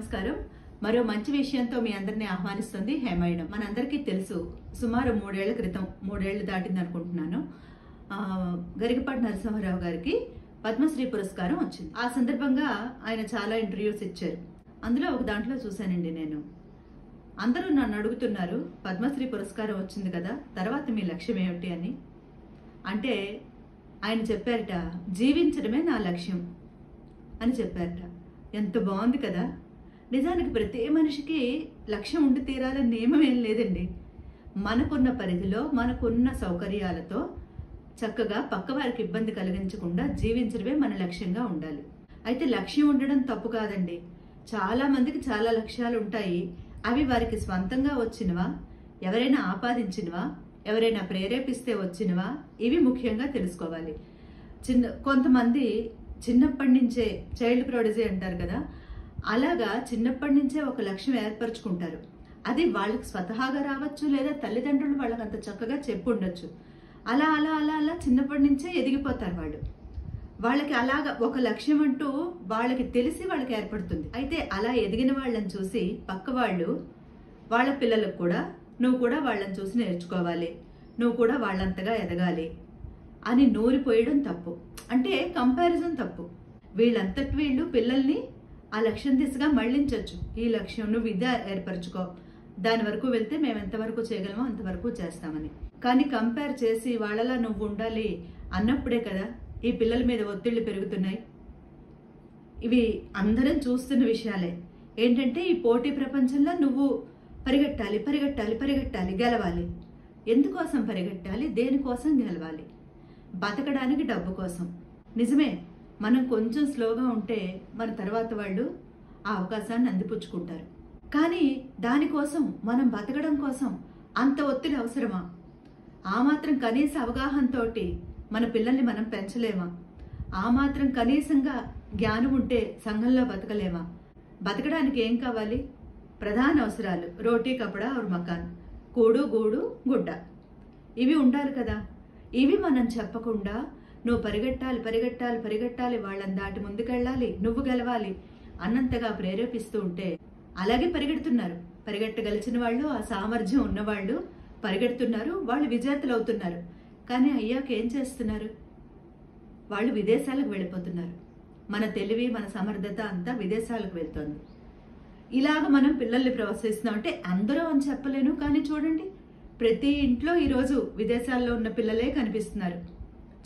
నమస్కారం. మరో మంచి విషయంతో మీ అందరిని ఆహ్వానిస్తుంది హేమాయణం. మనందరికీ తెలుసు, సుమారు 3 ఏళ్ల క్రితం, 3 ఏళ్లు దాటింది అనుకుంటున్నాను, గరికపాటి నరసింహారావు గారికి పద్మశ్రీ పురస్కారం వచ్చింది. ఆ సందర్భంగా ఆయన చాలా ఇంటర్వ్యూస్ ఇచ్చారు. అందులో ఒక దాంట్లో చూశానండి నేను. అందరూ నన్ను అడుగుతున్నారు, పద్మశ్రీ పురస్కారం వచ్చింది కదా, తర్వాత మీ లక్ష్యం ఏమిటి అని. అంటే ఆయన చెప్పారట, జీవించడమే నా లక్ష్యం అని చెప్పారట. ఎంత బాగుంది కదా. నిజానికి ప్రతి మనిషికి లక్ష్యం ఉండి తీరాలని నియమం ఏం లేదండి. మనకున్న పరిధిలో, మనకున్న సౌకర్యాలతో చక్కగా పక్క వారికి ఇబ్బంది కలిగించకుండా జీవించడమే మన లక్ష్యంగా ఉండాలి. అయితే లక్ష్యం ఉండడం తప్పు కాదండి. చాలా మందికి చాలా లక్ష్యాలు ఉంటాయి. అవి వారికి స్వంతంగా వచ్చినవా, ఎవరైనా ఆపాదించినవా, ఎవరైనా ప్రేరేపిస్తే వచ్చినవా, ఇవి ముఖ్యంగా తెలుసుకోవాలి. కొంతమంది చిన్నప్పటి నుంచే చైల్డ్ ప్రొడిజీ అంటారు కదా, అలాగా చిన్నప్పటి నుంచే ఒక లక్ష్యం ఏర్పరచుకుంటారు. అది వాళ్ళకి స్వతహాగా రావచ్చు, లేదా తల్లిదండ్రులు వాళ్ళకి అంత చక్కగా చెప్పు ఉండొచ్చు. అలా అలా అలా అలా చిన్నప్పటి నుంచే ఎదిగిపోతారు వాళ్ళు. వాళ్ళకి అలాగా ఒక లక్ష్యం అంటూ వాళ్ళకి తెలిసి వాళ్ళకి ఏర్పడుతుంది. అయితే అలా ఎదిగిన వాళ్ళని చూసి పక్క వాళ్ళు వాళ్ళ పిల్లలకు కూడా, నువ్వు కూడా వాళ్ళని చూసి నేర్చుకోవాలి, నువ్వు కూడా వాళ్ళంతగా ఎదగాలి అని నూరిపోయడం తప్పు. అంటే కంపారిజన్ తప్పు. వీళ్ళంతటి వీళ్ళు పిల్లల్ని ఆ లక్ష్యం దిశగా మళ్లించవచ్చు. ఈ లక్ష్యం నువ్వు ఇదే ఏర్పరచుకో, దాని వరకు వెళ్తే మేము ఎంతవరకు చేయగలమో అంతవరకు చేస్తామని. కానీ కంపేర్ చేసి వాళ్ళలా నువ్వు ఉండాలి అన్నప్పుడే కదా ఈ పిల్లల మీద ఒత్తిళ్లు పెరుగుతున్నాయి. ఇవి అందరం చూస్తున్న విషయాలే. ఏంటంటే ఈ పోటీ ప్రపంచంలో నువ్వు పరిగెట్టాలి, పరిగెట్టాలి, పరిగెట్టాలి, గెలవాలి. ఎందుకోసం పరిగెట్టాలి, దేనికోసం గెలవాలి? బతకడానికి, డబ్బు కోసం. నిజమే, మనం కొంచెం స్లోగా ఉంటే మన తర్వాత వాళ్ళు ఆ అవకాశాన్ని అందిపుచ్చుకుంటారు. కానీ దానికోసం, మనం బతకడం కోసం అంత ఒత్తిడి అవసరమా? ఆ మాత్రం కనీస అవగాహనతో మన పిల్లల్ని మనం పెంచలేమా? ఆ మాత్రం కనీసంగా జ్ఞానం ఉంటే సంఘంలో బతకలేమా? బతకడానికి ఏం కావాలి? ప్రధాన అవసరాలు రోటీ, కపడా और మకాన్, కూడు, గూడు, గుడ్డ, ఇవి ఉండాలి కదా. ఇవి మనం చెప్పకుండా నువ్వు పరిగెట్టాలి, పరిగెట్టాలి, పరిగెట్టాలి, వాళ్ళని దాటి ముందుకెళ్ళాలి, నువ్వు గెలవాలి అన్నంతగా ప్రేరేపిస్తూ ఉంటే అలాగే పరిగెడుతున్నారు. పరిగెట్టగలిచిన వాళ్ళు, ఆ సామర్థ్యం ఉన్నవాళ్ళు పరిగెడుతున్నారు, వాళ్ళు విజేతలు అవుతున్నారు. కానీ అయ్యాక ఏం చేస్తున్నారు? వాళ్ళు విదేశాలకు వెళ్ళిపోతున్నారు. మన తెలివి, మన సమర్థత అంతా విదేశాలకు వెళ్తోంది. ఇలాగ మనం పిల్లల్ని ప్రోత్సహిస్తున్నాం. అంటే అందరూ అని చెప్పలేను, కానీ చూడండి, ప్రతి ఇంట్లో ఈరోజు విదేశాల్లో ఉన్న పిల్లలే కనిపిస్తున్నారు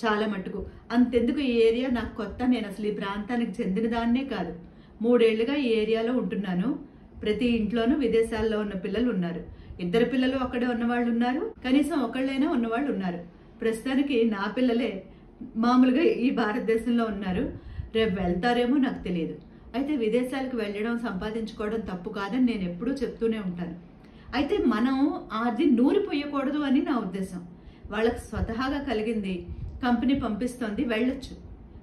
చాలా మటుకు. అంతెందుకు, ఈ ఏరియా నాకు కొత్త, నేను అసలు ఈ ప్రాంతానికి చెందిన దాన్నే కాదు. 3 ఏళ్లుగా ఈ ఏరియాలో ఉంటున్నాను. ప్రతి ఇంట్లోనూ విదేశాల్లో ఉన్న పిల్లలు ఉన్నారు. 2 పిల్లలు అక్కడే ఉన్నవాళ్ళు ఉన్నారు, కనీసం ఒకళ్ళైనా ఉన్నవాళ్ళు ఉన్నారు. ప్రస్తుతానికి నా పిల్లలే మామూలుగా ఈ భారతదేశంలో ఉన్నారు. రేపు వెళ్తారేమో నాకు తెలియదు. అయితే విదేశాలకు వెళ్ళడం, సంపాదించుకోవడం తప్పు కాదని నేను ఎప్పుడూ చెప్తూనే ఉంటాను. అయితే మనం అది నూరిపోయకూడదు అని నా ఉద్దేశం. వాళ్ళకి స్వతహాగా కలిగింది, కంపెనీ పంపిస్తోంది, వెళ్ళొచ్చు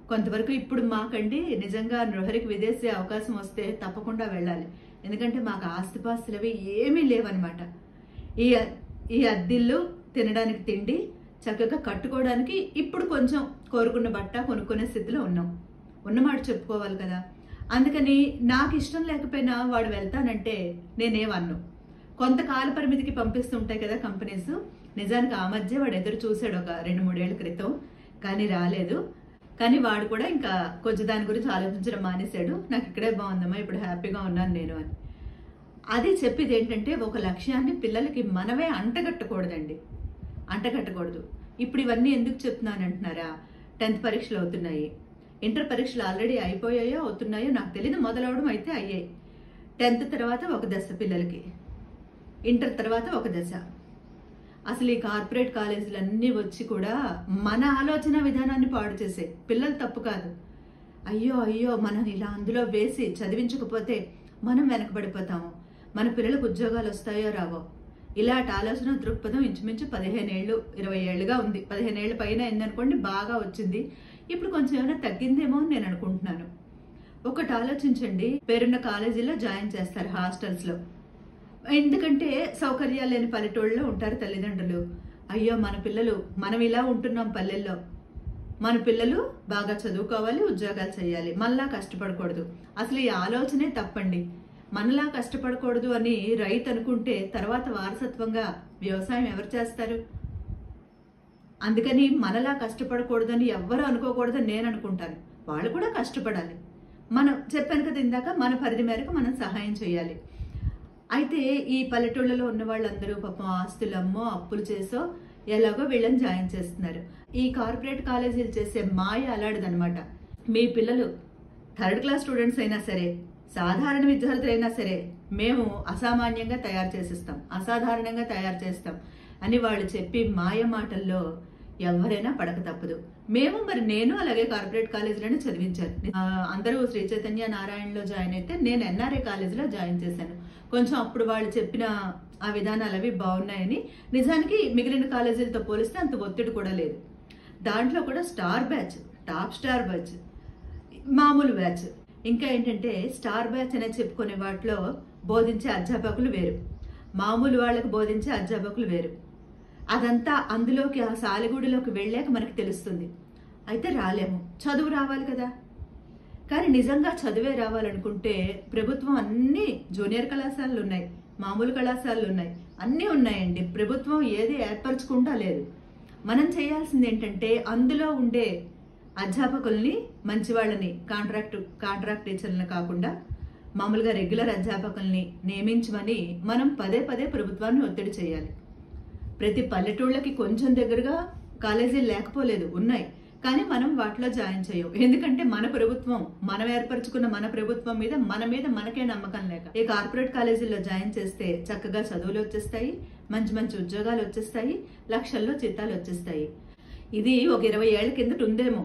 కొంతవరకు. ఇప్పుడు మాకండి నిజంగా నృహరికి విదేశీ అవకాశం వస్తే తప్పకుండా వెళ్ళాలి. ఎందుకంటే మాకు ఆస్తిపాస్తులు అవి ఏమీ లేవన్నమాట. ఈ అద్దిల్లు, తినడానికి తిండి, చక్కగా కట్టుకోవడానికి ఇప్పుడు కొంచెం కోరుకున్న బట్ట కొనుక్కునే స్థితిలో ఉన్నాం. ఉన్నమాట చెప్పుకోవాలి కదా. అందుకని నాకు ఇష్టం లేకపోయినా వాడు వెళ్తానంటే నేనేమన్ను. కొంతకాల పరిమితికి పంపిస్తుంటాయి కదా కంపెనీస్. నిజానికి ఆ మధ్య వాడు ఎదురు చూశాడు ఒక 2-3 ఏళ్ల క్రితం, కానీ రాలేదు. కానీ వాడు కూడా ఇంకా కొంచెం దాని గురించి ఆలోచించడం మానేశాడు. నాకు ఇక్కడే బాగుందమ్మా, ఇప్పుడు హ్యాపీగా ఉన్నాను నేను అని. అది చెప్పేది ఏంటంటే, ఒక లక్ష్యాన్ని పిల్లలకి మనమే అంటగట్టకూడదండి, అంటగట్టకూడదు. ఇప్పుడు ఇవన్నీ ఎందుకు చెప్తున్నాను అంటున్నారా? 10th పరీక్షలు అవుతున్నాయి, ఇంటర్ పరీక్షలు ఆల్రెడీ అయిపోయాయో అవుతున్నాయో నాకు తెలీదు. మొదలవడం అయితే అయ్యాయి. 10th తర్వాత ఒక దశ పిల్లలకి, ఇంటర్ తర్వాత ఒక దశ. అసలు ఈ కార్పొరేట్ కాలేజీలు అన్నీ వచ్చి కూడా మన ఆలోచన విధానాన్ని పాడు చేసే. పిల్లలు తప్పు కాదు. అయ్యో అయ్యో, మనం ఇలా అందులో వేసి చదివించకపోతే మనం వెనకబడిపోతాము, మన పిల్లలకు ఉద్యోగాలు వస్తాయో రావో, ఇలాంటి ఆలోచన దృక్పథం ఇంచుమించు 15 ఏళ్ళు 20 ఏళ్ళుగా ఉంది. 15 ఏళ్ళ పైన అయిందనుకోండి, బాగా వచ్చింది. ఇప్పుడు కొంచెం ఏమైనా తగ్గిందేమో అని నేను అనుకుంటున్నాను. ఒకటి ఆలోచించండి, పేరున్న కాలేజీలో జాయిన్ చేస్తారు, హాస్టల్స్ లో. ఎందుకంటే సౌకర్యాలు లేని పల్లెటూళ్ళలో ఉంటారు తల్లిదండ్రులు. అయ్యో మన పిల్లలు, మనం ఇలా ఉంటున్నాం పల్లెల్లో, మన పిల్లలు బాగా చదువుకోవాలి, ఉద్యోగాలు చేయాలి, మళ్ళా కష్టపడకూడదు. అసలు ఈ ఆలోచనే తప్పండి. మనలా కష్టపడకూడదు అని రైతు అనుకుంటే తర్వాత వారసత్వంగా వ్యవసాయం ఎవరు చేస్తారు? అందుకని మనలా కష్టపడకూడదని ఎవ్వరూ అనుకోకూడదని నేను అనుకుంటాను. వాళ్ళు కూడా కష్టపడాలి. మనం చెప్పాను కదా ఇందాక, మన పరిధి మేరకు మనం సహాయం చేయాలి. అయితే ఈ పల్లెటూళ్ళలో ఉన్న వాళ్ళందరూ పాపం ఆస్తులమ్మో అప్పులు చేసో ఎలాగో వీళ్ళని జాయిన్ చేస్తున్నారు. ఈ కార్పొరేట్ కాలేజీలు చేసే మాయ అలాంటిదనమాట. మీ పిల్లలు థర్డ్ క్లాస్ స్టూడెంట్స్ అయినా సరే, సాధారణ విద్యార్థులైనా సరే, మేము అసామాన్యంగా తయారు చేసిస్తాం, అసాధారణంగా తయారు చేస్తాం అని వాళ్ళు చెప్పి మాయ మాటల్లో ఎవరైనా పడక తప్పదు. నేను అలాగే కార్పొరేట్ కాలేజీలోనే చదివించాను. అందరూ శ్రీ చైతన్య నారాయణలో జాయిన్ అయితే నేను ఎన్ఆర్ఐ కాలేజీలో జాయిన్ చేశాను. కొంచెం అప్పుడు వాళ్ళు చెప్పిన ఆ విధానాలు అవి బాగున్నాయని. నిజానికి మిగిలిన కాలేజీలతో పోలిస్తే అంత ఒత్తిడి కూడా లేదు. దాంట్లో కూడా star batch, top star batch, మామూలు బ్యాచ్, ఇంకా ఏంటంటే స్టార్ బ్యాచ్ అనేది చెప్పుకునే వాటిలో బోధించే అధ్యాపకులు వేరు, మామూలు వాళ్ళకు బోధించే అధ్యాపకులు వేరు. అదంతా అందులోకి ఆ సాలెగూడిలోకి వెళ్ళాక మనకు తెలుస్తుంది. అయితే రాలేము, చదువు రావాలి కదా. కానీ నిజంగా చదువే రావాలనుకుంటే ప్రభుత్వం అన్ని జూనియర్ కళాశాలలు ఉన్నాయి, మామూలు కళాశాలలు ఉన్నాయి, అన్నీ ఉన్నాయండి. ప్రభుత్వం ఏది ఏర్పరచకుండా లేదు. మనం చేయాల్సింది ఏంటంటే అందులో ఉండే అధ్యాపకుల్ని, మంచి వాళ్ళని, కాంట్రాక్ట్ టీచర్లను కాకుండా మామూలుగా రెగ్యులర్ అధ్యాపకుల్ని నియమించమని మనం పదే పదే ప్రభుత్వాన్ని ఒత్తిడి చేయాలి. ప్రతి పల్లెటూళ్ళకి కొంచెం దగ్గరగా కాలేజీలు లేకపోలేదు, ఉన్నాయి. కానీ మనం వాటిలో జాయిన్ చేయం. ఎందుకంటే మన ప్రభుత్వం, మనం ఏర్పరచుకున్న మన ప్రభుత్వం మీద మనకే నమ్మకం లేక. ఈ కార్పొరేట్ కాలేజీల్లో జాయిన్ చేస్తే చక్కగా చదువులు వచ్చేస్తాయి, మంచి మంచి ఉద్యోగాలు వచ్చేస్తాయి, లక్షల్లో జీతాలు వచ్చేస్తాయి. ఇది ఒక 20 ఏళ్ల కిందట ఉందేమో.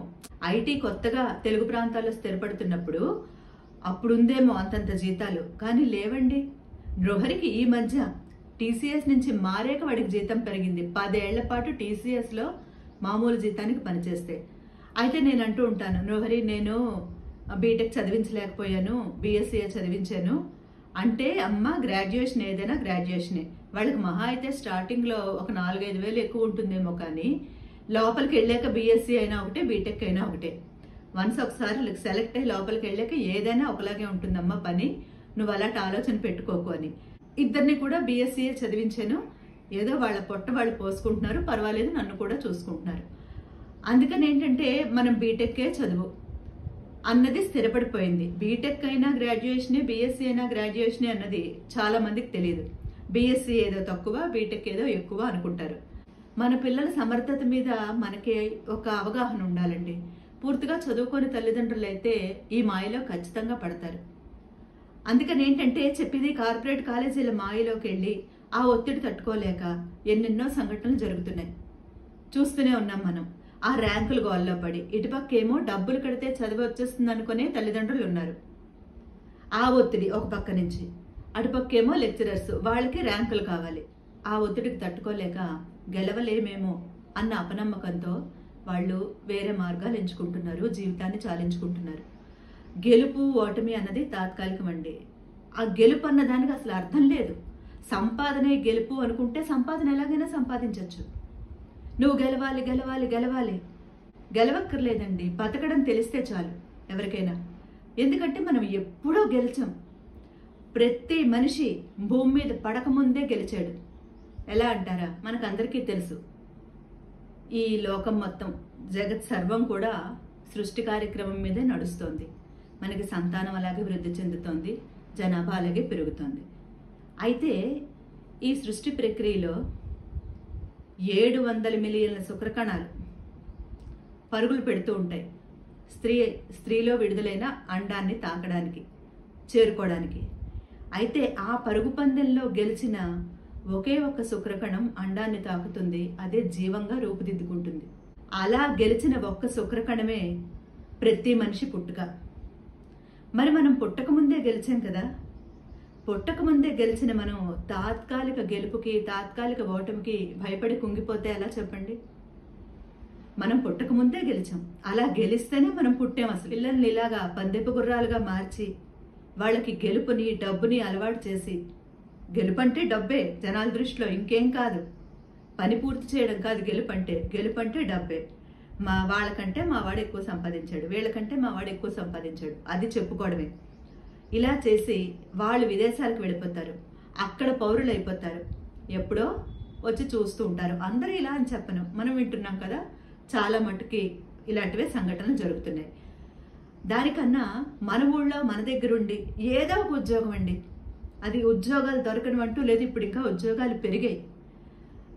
ఐటీ కొత్తగా తెలుగు ప్రాంతాల్లో స్థిరపడుతున్నప్పుడు అప్పుడు ఉందేమో అంతంత జీతాలు, కానీ లేవండి. నృహరికి ఈ మధ్య టీసీఎస్ నుంచి మారేక వాడికి జీతం పెరిగింది. 10 ఏళ్ల పాటు టీసీఎస్ లో మామూలు జీతానికి పనిచేస్తే. అయితే నేను అంటూ ఉంటాను, నృహరి నేను బీటెక్ చదివించలేకపోయాను, బీఎస్సీఏ చదివించాను అంటే, అమ్మ గ్రాడ్యుయేషన్ ఏదైనా గ్రాడ్యుయేషనే. వాళ్ళకి మహా అయితే స్టార్టింగ్ లో ఒక 4-5 వేలు ఎక్కువ ఉంటుందేమో, కానీ లోపలికి వెళ్ళాక బీఎస్సీ అయినా ఒకటే, బీటెక్ అయినా ఒకటే. వన్స్ ఒకసారి సెలెక్ట్ అయ్యి లోపలికి వెళ్ళాక ఏదైనా ఒకలాగే ఉంటుందమ్మా పని, నువ్వు అలాంటి ఆలోచన పెట్టుకోకు అని. ఇద్దరిని కూడా బీఎస్సీఏ చదివించాను. ఏదో వాళ్ళ పొట్ట వాళ్ళు పోసుకుంటున్నారు, పర్వాలేదు, నన్ను కూడా చూసుకుంటున్నారు. అందుకని ఏంటంటే మనం బీటెక్కే చదువు అన్నది స్థిరపడిపోయింది. బీటెక్ అయినా గ్రాడ్యుయేషనే, బీఎస్సీ అయినా గ్రాడ్యుయేషనే అన్నది చాలా మందికి తెలియదు. బీఎస్సీ ఏదో తక్కువ, బీటెక్ ఏదో ఎక్కువ అనుకుంటారు. మన పిల్లల సమర్థత మీద మనకి ఒక అవగాహన ఉండాలండి. పూర్తిగా చదువుకొని తల్లిదండ్రులు అయితే ఈ మాయలో ఖచ్చితంగా పడతారు. అందుకని ఏంటంటే చెప్పేది, కార్పొరేట్ కాలేజీల మాయలోకి వెళ్ళి ఆ ఒత్తిడి తట్టుకోలేక ఎన్నెన్నో సంఘటనలు జరుగుతున్నాయి, చూస్తూనే ఉన్నాం మనం. ఆ ర్యాంకులు గోల్లో పడి ఇటుపక్కేమో డబ్బులు కడితే చదివి వచ్చేస్తుంది అనుకునే తల్లిదండ్రులు ఉన్నారు. ఆ ఒత్తిడి ఒక పక్క నుంచి, అటుపక్కేమో లెక్చరర్స్, వాళ్ళకి ర్యాంకులు కావాలి. ఆ ఒత్తిడికి తట్టుకోలేక గెలవలేమేమో అన్న అపనమ్మకంతో వాళ్ళు వేరే మార్గాలు ఎంచుకుంటున్నారు, జీవితాన్ని చాలించుకుంటున్నారు. గెలుపు ఓటమి అన్నది తాత్కాలికం అండి. ఆ గెలుపు అన్న దానికి అసలు అర్థం లేదు. సంపాదనే గెలుపు అనుకుంటే సంపాదన ఎలాగైనా సంపాదించవచ్చు. నువ్వు గెలవాలి గెలవాలి గెలవాలి, గెలవక్కర్లేదండి. బతకడం తెలిస్తే చాలు ఎవరికైనా. ఎందుకంటే మనం ఎప్పుడో గెలిచాం. ప్రతి మనిషి భూమి మీద పడకముందే గెలిచాడు. ఎలా అంటారా? మనకందరికీ తెలుసు, ఈ లోకం మొత్తం, జగత్ సర్వం కూడా సృష్టి కార్యక్రమం మీదే నడుస్తోంది. మనకి సంతానం అలాగే వృద్ధి చెందుతోంది, జనాభా అలాగే పెరుగుతోంది. అయితే ఈ సృష్టి ప్రక్రియలో 700 మిలియన్ల శుక్రకణాలు పరుగులు పెడుతూ ఉంటాయి స్త్రీలో విడుదలైన అండాన్ని తాకడానికి, చేరుకోవడానికి. అయితే ఆ పరుగు పందెంలో గెలిచిన ఒకే ఒక్క శుక్రకణం అండాన్ని తాకుతుంది, అదే జీవంగా రూపుదిద్దుకుంటుంది. అలా గెలిచిన ఒక్క శుక్రకణమే ప్రతి మనిషి పుట్టుక. మరి మనం పుట్టకముందే గెలిచాం కదా. పుట్టకముందే గెలిచిన మనం తాత్కాలిక గెలుపుకి, తాత్కాలిక ఓటమికి భయపడి కుంగిపోతే ఎలా చెప్పండి? మనం పుట్టకముందే గెలిచాం. అలా గెలిస్తేనే మనం పుట్టాం. అసలు పిల్లల్ని ఇలాగా పందెపు గుర్రాలుగా మార్చి వాళ్ళకి గెలుపుని, డబ్బుని అలవాటు చేసి, గెలుపంటే డబ్బే జనాల దృష్టిలో, ఇంకేం కాదు. పని పూర్తి చేయడం కాదు గెలుపంటే డబ్బే. వాళ్ళకంటే మా వాడు ఎక్కువ సంపాదించాడు, వీళ్ళకంటే మా వాడు ఎక్కువ సంపాదించాడు, అది చెప్పుకోవడమే. ఇలా చేసి వాళ్ళు విదేశాలకు వెళ్ళిపోతారు, అక్కడ పౌరులు అయిపోతారు, ఎప్పుడో వచ్చి చూస్తూ ఉంటారు. అందరూ ఇలా అని చెప్పను, మనం వింటున్నాం కదా, చాలా మటుకి ఇలాంటివే సంఘటనలు జరుగుతున్నాయి. దానికన్నా మన ఊళ్ళో మన దగ్గరుండి ఏదో ఒక ఉద్యోగం అండి, అది ఉద్యోగాలు దొరకనివంటూ లేదు. ఇప్పుడు ఇంకా ఉద్యోగాలు పెరిగాయి.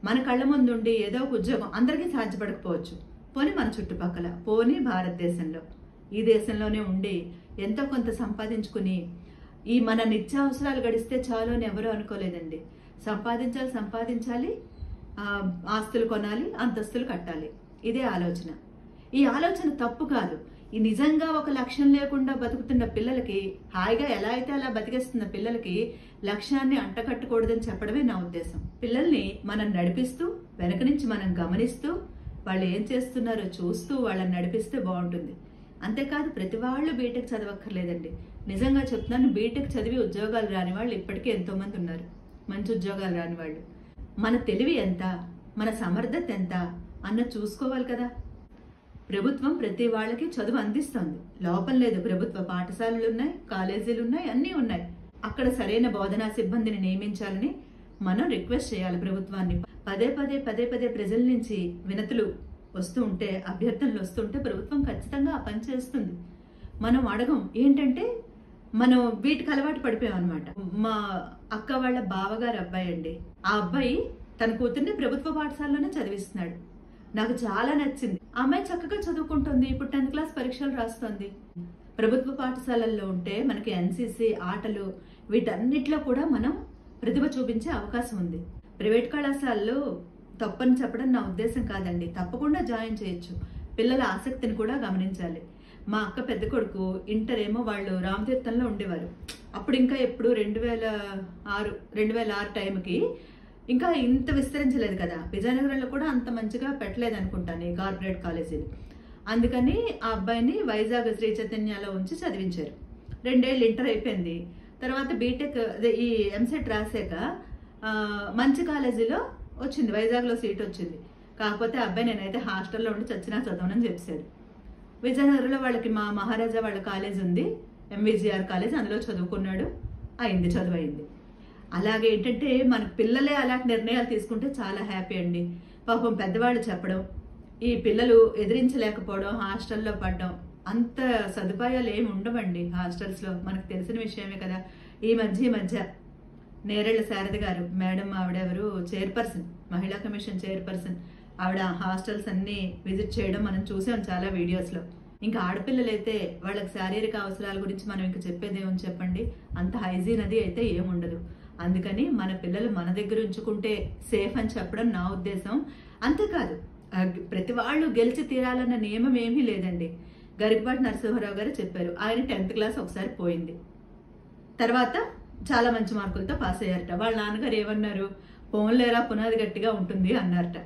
మన కళ్ళ ముందుండి ఏదో ఒక ఉద్యోగం అందరికీ సాధ్యపడకపోవచ్చు, పోనీ మన చుట్టుపక్కల, పోనీ భారతదేశంలో, ఈ దేశంలోనే ఉండి ఎంతో కొంత సంపాదించుకుని ఈ మన నిత్యావసరాలు గడిస్తే చాలు అని ఎవరూ అనుకోలేదండి. సంపాదించాలి, ఆస్తులు కొనాలి, అంతస్తులు కట్టాలి, ఇదే ఆలోచన. ఈ ఆలోచన తప్పు కాదు. ఈ నిజంగా ఒక లక్ష్యం లేకుండా బతుకుతున్న పిల్లలకి, హాయిగా ఎలా అయితే అలా బతికేస్తున్న పిల్లలకి లక్ష్యాన్ని అంటకట్టకూడదని చెప్పడమే నా ఉద్దేశం. పిల్లల్ని మనం నడిపిస్తూ, వెనక నుంచి మనం గమనిస్తూ, వాళ్ళు ఏం చేస్తున్నారో చూస్తూ వాళ్ళని నడిపిస్తే బాగుంటుంది. అంతేకాదు ప్రతి వాళ్ళు బీటెక్ చదవక్కర్లేదండి. నిజంగా చెప్తున్నాను, బీటెక్ చదివి ఉద్యోగాలు రాని వాళ్ళు ఇప్పటికే ఎంతో మంది ఉన్నారు, మంచి ఉద్యోగాలు రాని వాళ్ళు. మన తెలివి ఎంత, మన సమర్థత ఎంత అన్న చూసుకోవాలి కదా. ప్రభుత్వం ప్రతి వాళ్ళకి చదువు అందిస్తుంది, లోపం లేదు. ప్రభుత్వ పాఠశాలలు ఉన్నాయి, కాలేజీలు ఉన్నాయి, అన్నీ ఉన్నాయి. అక్కడ సరైన బోధనా సిబ్బందిని నియమించాలని మనం రిక్వెస్ట్ చేయాలి ప్రభుత్వాన్ని. పదే పదే ప్రజల నుంచి వినతులు వస్తూ ఉంటే, అభ్యర్థనలు వస్తుంటే ప్రభుత్వం ఖచ్చితంగా ఆ పని చేస్తుంది. మనం అడగం. ఏంటంటే మనం వీటికి అలవాటు పడిపోయాం అనమాట. మా అక్క వాళ్ళ బావగారు అబ్బాయి అండి, ఆ అబ్బాయి తన కూతుర్ని ప్రభుత్వ పాఠశాలలోనే చదివిస్తున్నాడు. నాకు చాలా నచ్చింది. ఆ అమ్మాయి చక్కగా చదువుకుంటుంది, ఇప్పుడు 10th క్లాస్ పరీక్షలు రాస్తుంది. ప్రభుత్వ పాఠశాలల్లో ఉంటే మనకి ఎన్సీసీ, ఆటలు, వీటన్నిటిలో కూడా మనం ప్రతిభ చూపించే అవకాశం ఉంది. ప్రైవేట్ కళాశాలలో తప్పని చెప్పడం నా ఉద్దేశం కాదండి, తప్పకుండా జాయిన్ చేయొచ్చు. పిల్లల ఆసక్తిని కూడా గమనించాలి. మా అక్క పెద్ద కొడుకు ఇంటర్ ఏమో వాళ్ళు రామతీర్థంలో ఉండేవారు. అప్పుడు ఇంకా ఎప్పుడు 2006 టైంకి ఇంకా ఇంత విస్తరించలేదు కదా, విజయనగరంలో కూడా అంత మంచిగా పెట్టలేదు అనుకుంటాను ఈ కార్పొరేట్ కాలేజీలు. అందుకని ఆ అబ్బాయిని వైజాగ్ శ్రీ చైతన్యలో ఉంచి చదివించారు. 2 ఏళ్ళు ఇంటర్ అయిపోయింది. తర్వాత బీటెక్ ఈ ఎంసెట్ రాసాక మంచి కాలేజీలో వచ్చింది, వైజాగ్లో సీట్ వచ్చింది. కాకపోతే అబ్బాయి నేనైతే హాస్టల్లో ఉండి చచ్చినా చదవనని చెప్పాడు. విజయనగరంలో వాళ్ళకి మా మహారాజా వాళ్ళ కాలేజ్ ఉంది, ఎంవిజిఆర్ కాలేజ్, అందులో చదువుకున్నాడు, అయింది, చదువు అయింది. అలాగే ఏంటంటే మన పిల్లలే అలాంటి నిర్ణయాలు తీసుకుంటే చాలా హ్యాపీ అండి. పాపం పెద్దవాళ్ళు చెప్పడం, ఈ పిల్లలు ఎదిరించలేకపోవడం, హాస్టల్లో పడడం, అంత సదుపాయాలు ఏమి ఉండవండి హాస్టల్స్లో, మనకు తెలిసిన విషయమే కదా. ఈ మధ్య నేరేళ్ల శారద గారు మేడం, ఆవిడెవరు, చైర్పర్సన్, మహిళా కమిషన్ చైర్పర్సన్, ఆవిడ హాస్టల్స్ అన్ని విజిట్ చేయడం మనం చూసాం చాలా వీడియోస్లో. ఇంకా ఆడపిల్లలైతే వాళ్ళకి శారీరక అవసరాల గురించి మనం ఇంకా చెప్పేదేమని చెప్పండి, అంత హైజీన్ అది అయితే ఏముండదు. అందుకని మన పిల్లలు మన దగ్గర ఉంచుకుంటే సేఫ్ అని చెప్పడం నా ఉద్దేశం. అంతేకాదు ప్రతి వాళ్ళు గెలిచి తీరాలన్న నియమం ఏమీ లేదండి. గరికపాటి నరసింహారావు గారు చెప్పారు, ఆయన 10th క్లాస్ ఒకసారి పోయింది, తర్వాత చాలా మంచి మార్కులతో పాస్ అయ్యారట. వాళ్ళ నాన్నగారు ఏమన్నారు, పోన్లేరా పునాది గట్టిగా ఉంటుంది అన్నారట.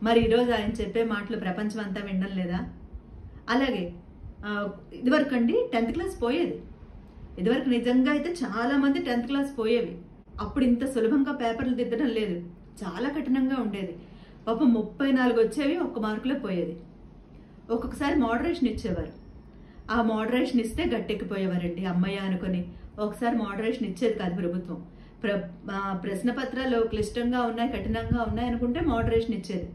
మరి ఈరోజు ఆయన చెప్పే మాటలు ప్రపంచం అంతా వినడం లేదా? అలాగే ఇదివరకు అండి 10th క్లాస్ పోయేది. ఇదివరకు నిజంగా అయితే చాలా మంది 10th క్లాస్ పోయేవి. అప్పుడు ఇంత సులభంగా పేపర్లు దిద్దడం లేదు, చాలా కఠినంగా ఉండేది. పాపం 34 వచ్చేవి, 1 మార్కులో పోయేది. ఒక్కొక్కసారి మోడరేషన్ ఇచ్చేవారు, ఆ మోడరేషన్ ఇస్తే గట్టెక్కిపోయేవారండి అమ్మయ్య అనుకుని. ఒకసారి మోడరేషన్ ఇచ్చేది కాదు ప్రభుత్వం. ప్రశ్న పత్రాలు క్లిష్టంగా ఉన్నాయి, కఠినంగా ఉన్నాయి అనుకుంటే మోడరేషన్ ఇచ్చేది,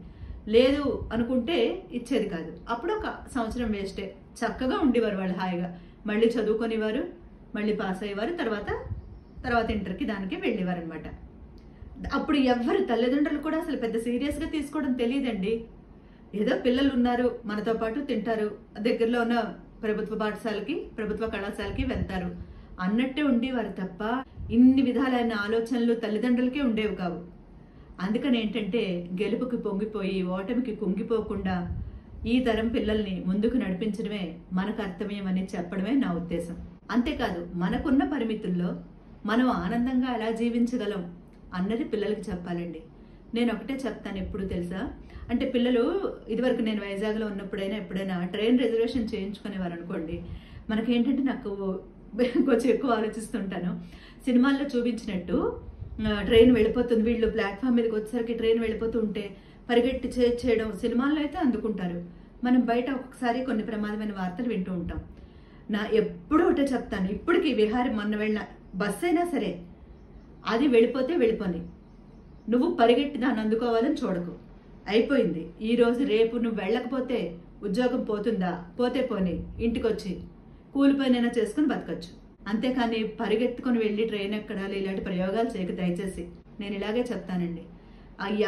లేదు అనుకుంటే ఇచ్చేది కాదు. అప్పుడు 1 సంవత్సరం వేస్టే, చక్కగా ఉండేవారు వాళ్ళు హాయిగా, మళ్ళీ చదువుకునేవారు, మళ్ళీ పాస్ అయ్యేవారు, తర్వాత ఇంటర్కి దానికి వెళ్ళేవారు అనమాట. అప్పుడు ఎవరు తల్లిదండ్రులు కూడా అసలు పెద్ద సీరియస్గా తీసుకోవడం తెలియదండి. ఏదో పిల్లలు ఉన్నారు మనతో పాటు తింటారు, దగ్గరలో ఉన్న ప్రభుత్వ పాఠశాలకి, ప్రభుత్వ కళాశాలకి వెళ్తారు అన్నట్టే ఉండేవారు తప్ప ఇన్ని విధాలైన ఆలోచనలు తల్లిదండ్రులకే ఉండేవి కావు. అందుకని ఏంటంటే గెలుపుకి పొంగిపోయి ఓటమికి కుంగిపోకుండా ఈ తరం పిల్లల్ని ముందుకు నడిపించడమే మన కర్తవ్యం అని చెప్పడమే నా ఉద్దేశం. అంతేకాదు మనకున్న పరిమితుల్లో మనం ఆనందంగా ఎలా జీవించగలం అన్నది పిల్లలకి చెప్పాలండి. నేను ఒకటే చెప్తాను ఎప్పుడు తెలుసా, అంటే పిల్లలు ఇదివరకు నేను వైజాగ్లో ఉన్నప్పుడైనా ఎప్పుడైనా ట్రైన్ రిజర్వేషన్ చేయించుకునేవారు అనుకోండి, మనకేంటంటే నాకు కొంచెం ఎక్కువ ఆలోచిస్తుంటాను. సినిమాల్లో చూపించినట్టు ట్రైన్ వెళ్ళిపోతుంది, వీళ్ళు ప్లాట్ఫామ్ మీదకి వచ్చేసరికి ట్రైన్ వెళ్ళిపోతూ ఉంటే పరిగెట్టి చేయడం సినిమాల్లో అయితే అందుకుంటారు. మనం బయట ఒక్కొక్కసారి కొన్ని ప్రమాదమైన వార్తలు వింటూ ఉంటాం. నా ఎప్పుడూ ఒకటే చెప్తాను, ఇప్పటికీ విహారం మొన్న వెళ్ళిన బస్సు అయినా సరే అది వెళ్ళిపోతే వెళ్ళిపోని, నువ్వు పరిగెట్టి దాన్ని అందుకోవాలని చూడకు. అయిపోయింది. ఈ రోజు రేపు నువ్వు వెళ్ళకపోతే ఉద్యోగం పోతుందా, పోతే పోని, ఇంటికొచ్చి కూలి పనైనా చేసుకుని బతకచ్చు. అంతేకాని పరిగెత్తుకుని వెళ్ళి ట్రైన్ ఎక్కడాలి ఇలాంటి ప్రయోగాలు చేయక దయచేసి. నేను ఇలాగే చెప్తానండి.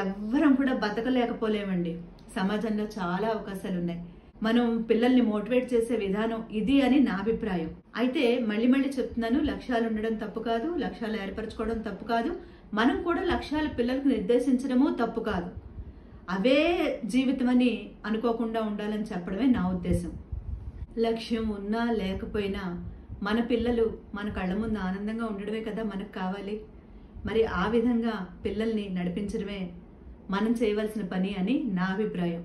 ఎవ్వరం కూడా బతకలేకపోలేమండి. సమాజంలో చాలా అవకాశాలు ఉన్నాయి. మనం పిల్లల్ని మోటివేట్ చేసే విధానం ఇది అని నా అభిప్రాయం. అయితే మళ్ళీ మళ్ళీ చెప్తున్నాను, లక్ష్యాలు ఉండడం తప్పు కాదు, లక్ష్యాలు ఏర్పరచుకోవడం తప్పు కాదు, మనం కూడా లక్ష్యాలు పిల్లలకు నిర్దేశించడము తప్పు కాదు. అవే జీవితం అని అనుకోకుండా ఉండాలని చెప్పడమే నా ఉద్దేశం. లక్ష్యం ఉన్నా లేకపోయినా మన పిల్లలు మన కళ్ళ ముందు ఆనందంగా ఉండడమే కదా మనకు కావాలి. మరి ఆ విధంగా పిల్లల్ని నడిపించడమే మనం చేయవలసిన పని అని నా అభిప్రాయం.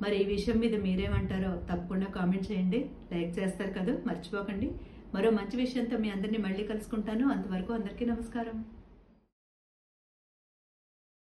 మరి ఈ విషయం మీద మీరేమంటారో తప్పకుండా కామెంట్ చేయండి, లైక్ చేస్తారు కదా, మర్చిపోకండి. మరో మంచి విషయంతో మీ అందరినీ మళ్ళీ కలుసుకుంటాను. అంతవరకు అందరికీ నమస్కారం.